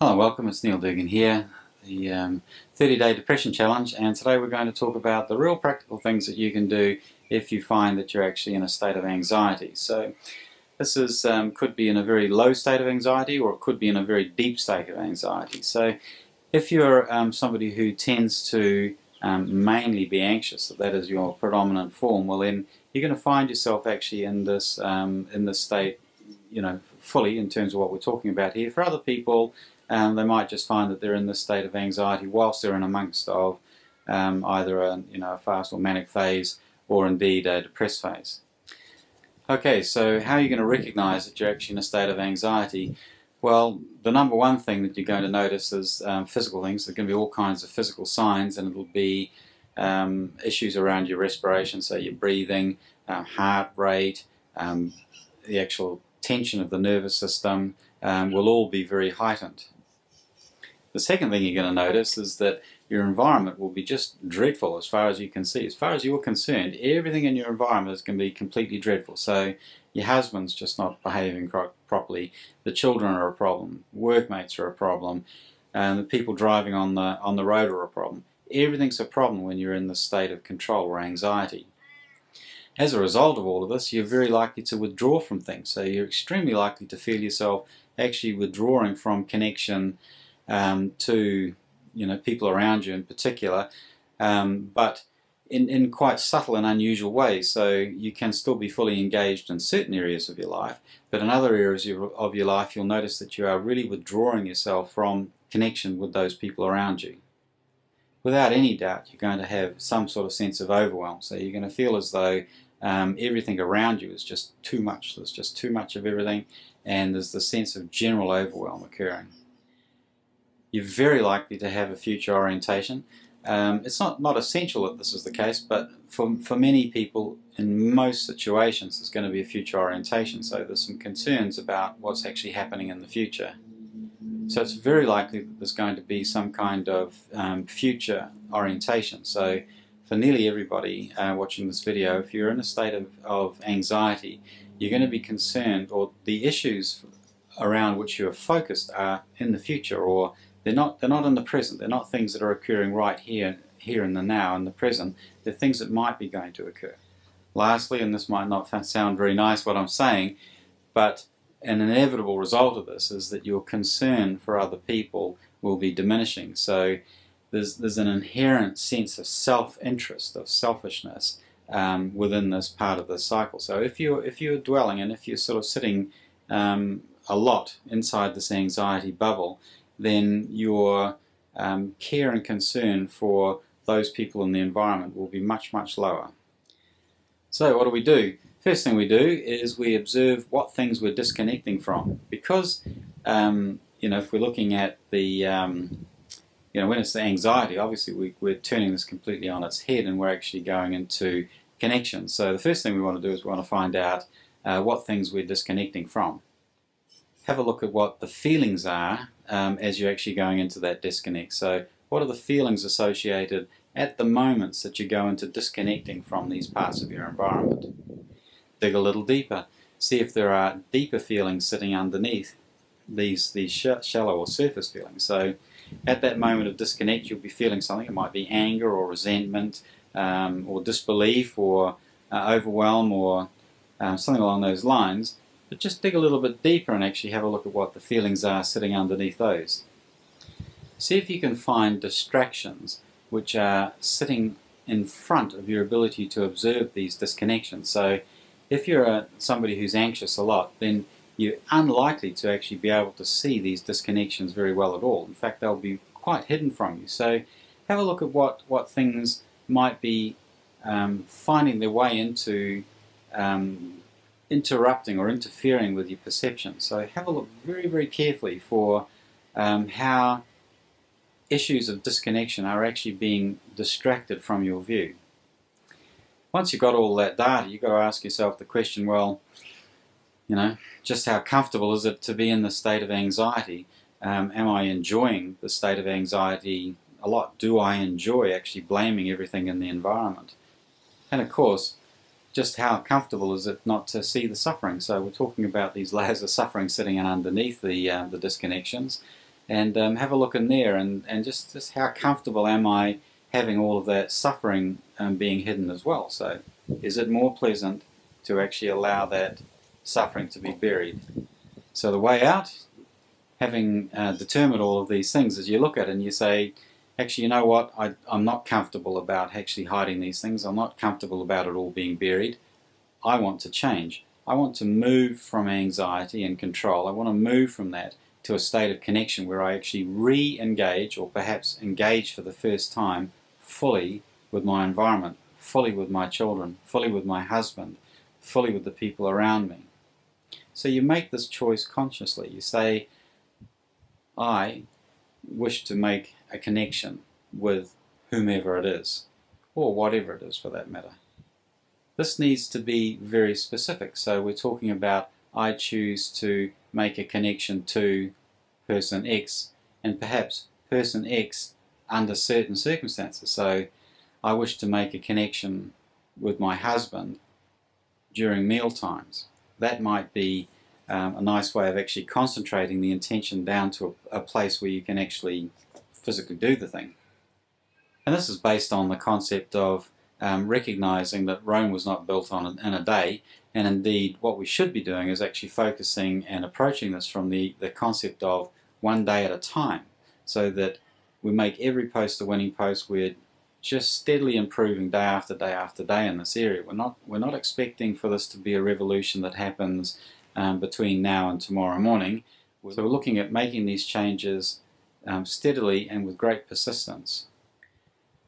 Hello, welcome. It's Neil Dugan here, the 30-day depression challenge, and today we're going to talk about the real practical things that you can do if you find that you're actually in a state of anxiety. So this is could be in a very low state of anxiety, or it could be in a very deep state of anxiety. So if you're somebody who tends to mainly be anxious, that is your predominant form, well then you're going to find yourself actually in this state, fully in terms of what we're talking about here. For other people, they might just find that they're in this state of anxiety whilst they're in amongst of either a fast or manic phase, or indeed a depressed phase. Okay, so how are you going to recognize that you're actually in a state of anxiety? Well, the number one thing that you're going to notice is physical things. There's going to be all kinds of physical signs, and it'll be issues around your respiration, so your breathing, heart rate, the actual tension of the nervous system will all be very heightened. The second thing you're going to notice is that your environment will be just dreadful as far as you can see. As far as you're concerned, everything in your environment is going to be completely dreadful. So your husband's just not behaving properly, the children are a problem, workmates are a problem, and the people driving on the road are a problem. Everything's a problem when you're in this state of control or anxiety. As a result of all of this, you're very likely to withdraw from things. So you're extremely likely to feel yourself actually withdrawing from connection to people around you in particular, but in quite subtle and unusual ways. So you can still be fully engaged in certain areas of your life, but in other areas of your life you'll notice that you are really withdrawing yourself from connection with those people around you. Without any doubt, you're going to have some sort of sense of overwhelm. So you're going to feel as though everything around you is just too much. There's just too much of everything, and there's the sense of general overwhelm occurring. You're very likely to have a future orientation. It's not essential that this is the case, but for many people in most situations there's going to be a future orientation. So there's some concerns about what's actually happening in the future. So it's very likely that there's going to be some kind of future orientation. So for nearly everybody watching this video, if you're in a state of anxiety, you're going to be concerned, or the issues around which you are focused are in the future, or they're not in the present. They're not things that are occurring right here in the now, in the present. They're things that might be going to occur. Lastly, and this might not sound very nice what I'm saying, but an inevitable result of this is that your concern for other people will be diminishing. So there's an inherent sense of self-interest, of selfishness within this part of the cycle. So if you're dwelling, and if you're sort of sitting a lot inside this anxiety bubble, then your care and concern for those people in the environment will be much, much lower. So what do? First thing we do is we observe what things we're disconnecting from, because if we're looking at the when it's the anxiety, obviously we're turning this completely on its head, and we're actually going into connection. So the first thing we want to do is we want to find out what things we're disconnecting from. Have a look at what the feelings are as you're actually going into that disconnect. So what are the feelings associated at the moments that you go into disconnecting from these parts of your environment? Dig a little deeper. See if there are deeper feelings sitting underneath these shallow or surface feelings. So at that moment of disconnect, you'll be feeling something. It might be anger or resentment, or disbelief, or overwhelm, or something along those lines. But just dig a little bit deeper and actually have a look at what the feelings are sitting underneath those. See if you can find distractions which are sitting in front of your ability to observe these disconnections. So if you're somebody who's anxious a lot, then you're unlikely to actually be able to see these disconnections very well at all. In fact, they'll be quite hidden from you. So have a look at what things might be finding their way into interrupting or interfering with your perception. So have a look very, very carefully for how issues of disconnection are actually being distracted from your view. Once you've got all that data, you've got to ask yourself the question, well, just how comfortable is it to be in the state of anxiety? Am I enjoying the state of anxiety a lot? Do I enjoy actually blaming everything in the environment? And of course, just how comfortable is it not to see the suffering? So we're talking about these layers of suffering sitting underneath the disconnections. and have a look in there, and just how comfortable am I having all of that suffering being hidden as well. So is it more pleasant to actually allow that suffering to be buried? So the way out, having determined all of these things, is you look at it and you say, actually, you know what, I'm not comfortable about actually hiding these things. I'm not comfortable about it all being buried. I want to change. I want to move from anxiety and control. I want to move from that to a state of connection where I actually re-engage, or perhaps engage for the first time, fully with my environment, fully with my children, fully with my husband, fully with the people around me. So you make this choice consciously. You say, I wish to make a connection with whomever it is, or whatever it is for that matter. This needs to be very specific. So we're talking about, I choose to make a connection to person X, and perhaps person X under certain circumstances. So I wish to make a connection with my husband during meal times. That might be a nice way of actually concentrating the intention down to a place where you can actually physically do the thing. And this is based on the concept of recognizing that Rome was not built in a day, and indeed what we should be doing is actually focusing and approaching this from the concept of one day at a time, so that we make every post a winning post. We're just steadily improving day after day after day in this area. We're not expecting for this to be a revolution that happens between now and tomorrow morning. So we're looking at making these changes steadily and with great persistence.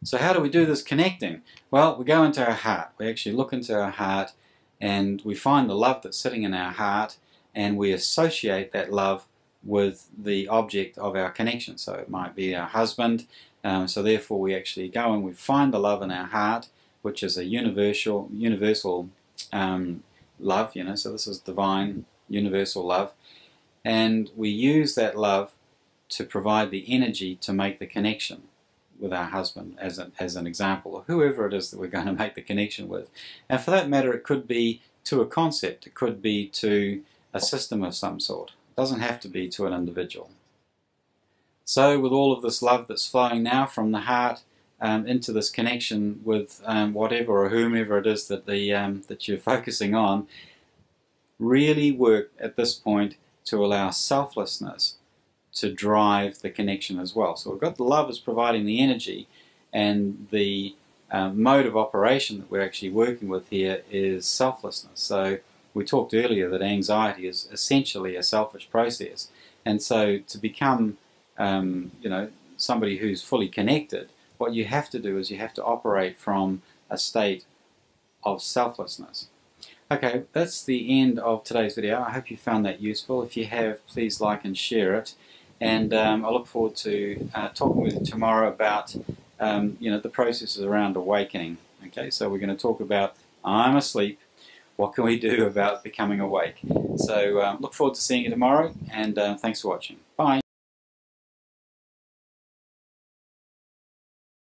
So how do we do this connecting? Well, we go into our heart. We actually look into our heart and we find the love that's sitting in our heart, and we associate that love with the object of our connection. So it might be our husband. So therefore we actually go and we find the love in our heart, which is a universal love, you know, so this is divine, universal love. And we use that love to provide the energy to make the connection with our husband, as an example, or whoever it is that we're going to make the connection with. And for that matter, it could be to a concept, it could be to a system of some sort. It doesn't have to be to an individual. So with all of this love that's flowing now from the heart into this connection with whatever or whomever it is that that you're focusing on, really work at this point to allow selflessness to drive the connection as well. So we've got the love as providing the energy, and the mode of operation that we're actually working with here is selflessness. So we talked earlier that anxiety is essentially a selfish process, and so to become you know, somebody who's fully connected, what you have to do is you have to operate from a state of selflessness. Okay, that's the end of today's video. I hope you found that useful. If you have, please like and share it. And I look forward to talking with you tomorrow about you know, the processes around awakening. Okay, so we're going to talk about I'm asleep. What can we do about becoming awake? So look forward to seeing you tomorrow, and thanks for watching. Bye.